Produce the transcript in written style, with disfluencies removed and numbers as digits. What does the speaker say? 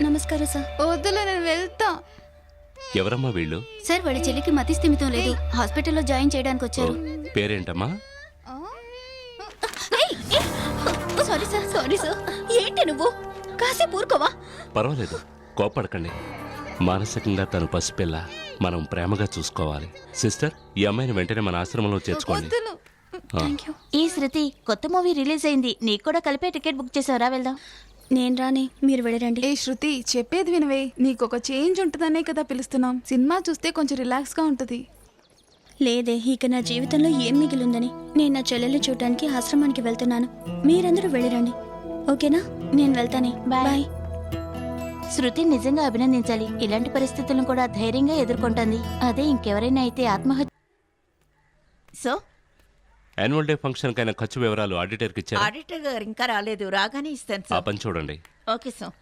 నమస్కారం సార్. వద్దులే, నేను వెళ్తా. ఎవరమ్మా వీళ్ళు? సార్ వాళ్ళ చెల్లికి మతి స్థిమితం లేదు, హాస్పిటల్లో జాయిన్ చేయడానికి వచ్చారు. పేరేంటమ్మా? Sorry sir, sorry sir. ఏంటి నువ్వు కాసేపు ఊరుకోవా? పర్వాలేదు, కోపడకండి. మానసికంగా తను పసిపిల్ల, మనం ప్రేమగా చూసుకోవాలి. సిస్టర్, ఈ అమ్మాయిని వెంటనే మన ఆశ్రమంలో చేర్చుకోండి. ఈ శృతి కొత్త మూవీ రిలీజ్ అయింది, నీకు కూడా కలిపే టికెట్ బుక్ చేసావరా? వెళ్దాం. నేను రాని, మీరు వెళ్ళరండి. ఏ శృతి, చెప్పేది వినవే. నీకు ఒక చేంజ్ ఉంటుందనే కదా పిలుస్తున్నాం. సినిమా చూస్తే కొంచెం రిలాక్స్ గా ఉంటది. లేదే, ఇక నా జీవితంలో ఏం మిగిలిందని. నేను నా చెల్లెల్ని చూడటానికి ఆశ్రమానికి వెళ్తున్నాను. మీరందరూ వెళ్ళిరండి, ఓకేనా? నేను వెళ్తానే. బాయ్. శృతి నిజంగా అభినందించాలి. ఇలాంటి పరిస్థితులను కూడా ధైర్యంగా ఎదుర్కొంటుంది. అదే ఇంకెవరైనా అయితే ఆత్మహత్య. సో యాన్యువల్ డే ఫంక్షన్ కైనా ఖర్చు వివరాలు ఆడిటర్కి ఇచ్చారు. ఆడిటర్ గారు ఇంకా రాలేదు, రాగానే ఇస్తాను ఆ సార్. పని చూడండి. Okay sir.